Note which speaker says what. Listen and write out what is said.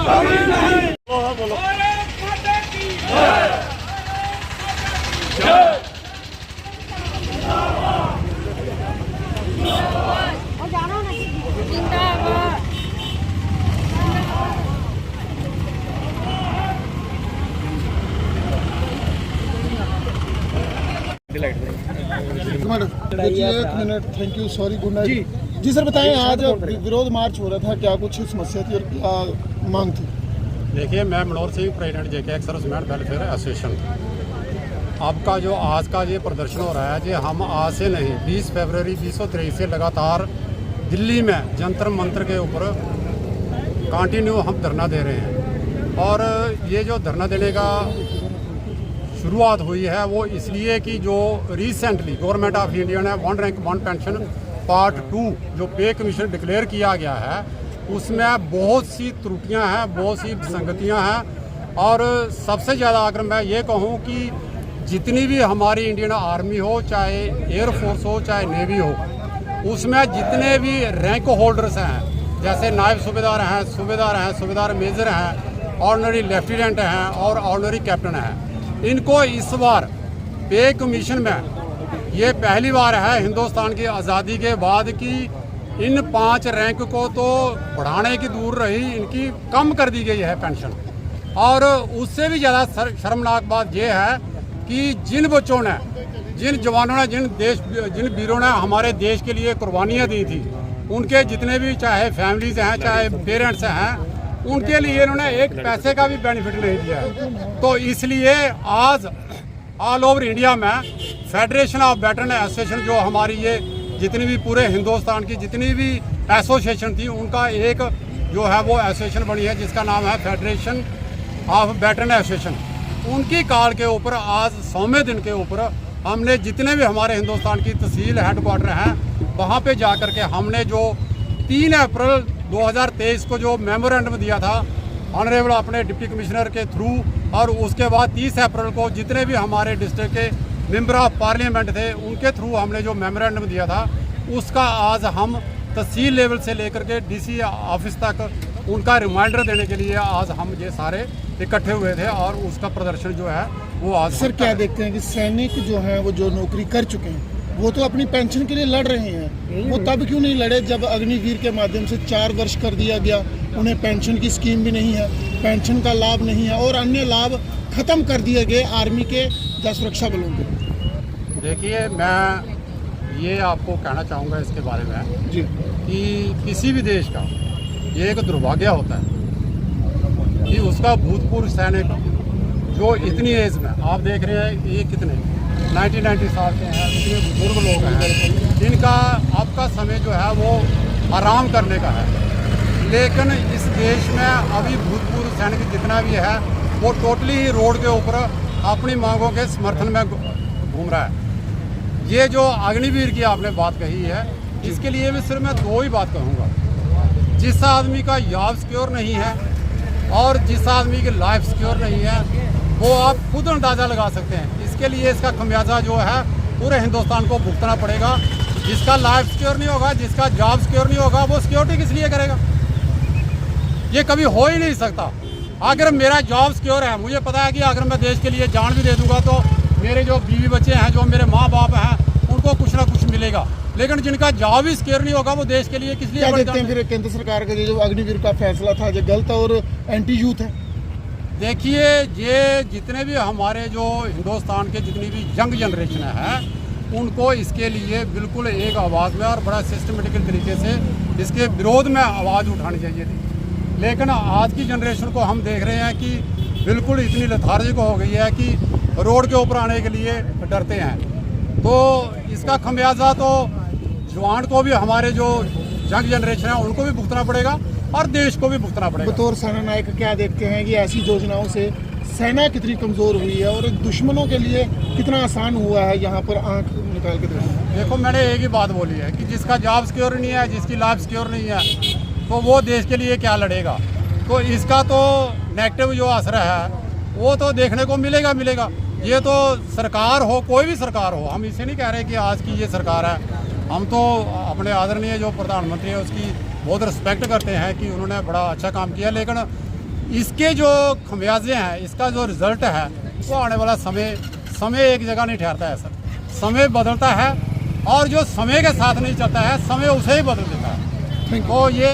Speaker 1: एक minute, thank you, sorry, good night ji. Sir बताएं, आज विरोध मार्च हो रहा था, क्या कुछ समस्या थी और क्या मांग थी?
Speaker 2: देखिए, मैं मनोहर सिंह, प्रेसिडेंट जेके एक्स सर्विसमैन वेलफेयर एसोसिएशन। आपका जो आज का ये प्रदर्शन हो रहा है, ये हम आज से नहीं 20 फरवरी 2023 से लगातार दिल्ली में जंतर मंतर के ऊपर कंटिन्यू हम धरना दे रहे हैं। और ये जो धरना देने का शुरुआत हुई है वो इसलिए कि जो रिसेंटली गवर्नमेंट ऑफ इंडिया ने 1 रैंक 1 पेंशन पार्ट 2 जो पे कमीशन डिक्लेयर किया गया है, उसमें बहुत सी त्रुटियां हैं, बहुत सी विसंगतियां हैं। और सबसे ज़्यादा अगर मैं ये कहूँ कि जितनी भी हमारी इंडियन आर्मी हो, चाहे एयरफोर्स हो, चाहे नेवी हो, उसमें जितने भी रैंक होल्डर्स हैं, जैसे नायब सूबेदार हैं, सूबेदार मेजर हैं, ऑर्डिनरी लेफ्टिनेंट हैं और ऑर्डिनरी कैप्टन हैं, इनको इस बार पे कमीशन में ये पहली बार है हिंदुस्तान की आज़ादी के बाद कि इन 5 रैंक को तो बढ़ाने की दूर रही, इनकी कम कर दी गई है पेंशन। और उससे भी ज़्यादा शर्मनाक बात यह है कि जिन बच्चों ने, जिन जवानों ने, जिन वीरों ने हमारे देश के लिए कुर्बानियाँ दी थी, उनके जितने भी चाहे फैमिलीज हैं, चाहे पेरेंट्स हैं, उनके लिए इन्होंने एक पैसे का भी बेनिफिट नहीं दिया है। तो इसलिए आज ऑल ओवर इंडिया में फेडरेशन ऑफ वेटरन एसोसिएशन, जो हमारी ये जितनी भी पूरे हिंदुस्तान की जितनी भी एसोसिएशन थी, उनका एक जो है वो एसोसिएशन बनी है जिसका नाम है फेडरेशन ऑफ वेटरन एसोसिएशन। उनकी कॉल के ऊपर आज 100वें दिन के ऊपर हमने जितने भी हमारे हिंदुस्तान की तहसील हेडक्वार्टर हैं, वहाँ पे जा कर के हमने जो 3 अप्रैल 2023 को जो मेमोरेंडम दिया था ऑनरेबल अपने डिप्टी कमिश्नर के थ्रू, और उसके बाद 30 अप्रैल को जितने भी हमारे डिस्ट्रिक्ट के मेंबर ऑफ पार्लियामेंट थे उनके थ्रू हमने जो मेमोरेंडम दिया था, उसका आज हम तहसील लेवल से लेकर के डीसी ऑफिस तक उनका रिमाइंडर देने के लिए आज हम ये सारे इकट्ठे हुए थे और उसका प्रदर्शन जो है वो आज।
Speaker 1: सर क्या देखते हैं कि सैनिक जो हैं वो जो नौकरी कर चुके हैं वो तो अपनी पेंशन के लिए लड़ रहे हैं, वो तब क्यों नहीं लड़े जब अग्निवीर के माध्यम से 4 वर्ष कर दिया गया, उन्हें पेंशन की स्कीम भी नहीं है, पेंशन का लाभ नहीं है और अन्य लाभ खत्म कर दिए गए आर्मी के या सुरक्षा बलों के?
Speaker 2: देखिए, मैं ये आपको कहना चाहूँगा इसके बारे में
Speaker 1: जी
Speaker 2: कि किसी भी देश का ये एक दुर्भाग्य होता है कि उसका भूतपूर्व सैनिक जो इतनी एज में, आप देख रहे हैं ये कितने 90 साल के हैं, इतने बुजुर्ग लोग हैं, इनका आपका समय जो है वो आराम करने का है। लेकिन इस देश में अभी भूतपूर्व सैनिक जितना भी है वो टोटली ही रोड के ऊपर अपनी मांगों के समर्थन में घूम रहा है। ये जो अग्निवीर की आपने बात कही है, इसके लिए भी सिर्फ मैं 2 ही बात कहूँगा। जिस आदमी का जॉब सिक्योर नहीं है और जिस आदमी की लाइफ सिक्योर नहीं है, वो आप खुद अंदाज़ा लगा सकते हैं। इसके लिए इसका खमियाजा जो है पूरे हिंदुस्तान को भुगतना पड़ेगा। जिसका लाइफ सिक्योर नहीं होगा, जिसका जॉब सिक्योर नहीं होगा, वो सिक्योरिटी किस लिए करेगा? ये कभी हो ही नहीं सकता। अगर मेरा जॉब सिक्योर है, मुझे पता है कि अगर मैं देश के लिए जान भी दे दूंगा तो मेरे जो बीवी बच्चे हैं, जो मेरे माँ बाप हैं, उनको कुछ ना कुछ मिलेगा। लेकिन जिनका जॉब ही सिक्योर नहीं होगा, वो देश के लिए किस लिए?
Speaker 1: क्या देखते हैं फिर केंद्र सरकार का जो अग्निवीर का फैसला था, जो गलत और एंटी यूथ है?
Speaker 2: देखिए, ये जितने भी हमारे जो हिंदुस्तान के जितनी भी यंग जनरेशन है, उनको इसके लिए बिल्कुल एक आवाज़ में और बड़ा सिस्टमेटिकल तरीके से इसके विरोध में आवाज़ उठानी चाहिए थी। लेकिन आज की जनरेशन को हम देख रहे हैं कि बिल्कुल इतनी लेथार्जिक हो गई है कि रोड के ऊपर आने के लिए डरते हैं। तो इसका खमियाजा तो जवान को भी, हमारे जो यंग जनरेशन है उनको भी भुगतना पड़ेगा और देश को भी भुगतना पड़ेगा।
Speaker 1: बतौर सेना नायक क्या देखते हैं कि ऐसी योजनाओं से सेना कितनी कमज़ोर हुई है और दुश्मनों के लिए कितना आसान हुआ है यहाँ पर आंख निकाल के देखना?
Speaker 2: देखो, मैंने एक ही बात बोली है कि जिसका जॉब सिक्योर नहीं है, जिसकी लाइफ सिक्योर नहीं है, तो वो देश के लिए क्या लड़ेगा? तो इसका तो नेगेटिव जो असर है वो तो देखने को मिलेगा। ये तो सरकार हो, कोई भी सरकार हो, हम इसे नहीं कह रहे कि आज की ये सरकार है। हम तो अपने आदरणीय जो प्रधानमंत्री है उसकी बहुत रिस्पेक्ट करते हैं कि उन्होंने बड़ा अच्छा काम किया। लेकिन इसके जो खमियाजे हैं, इसका जो रिजल्ट है वो आने वाला समय एक जगह नहीं ठहरता है सर। समय बदलता है और जो समय के साथ नहीं चलता है, समय उसे ही बदल देता है। तो ये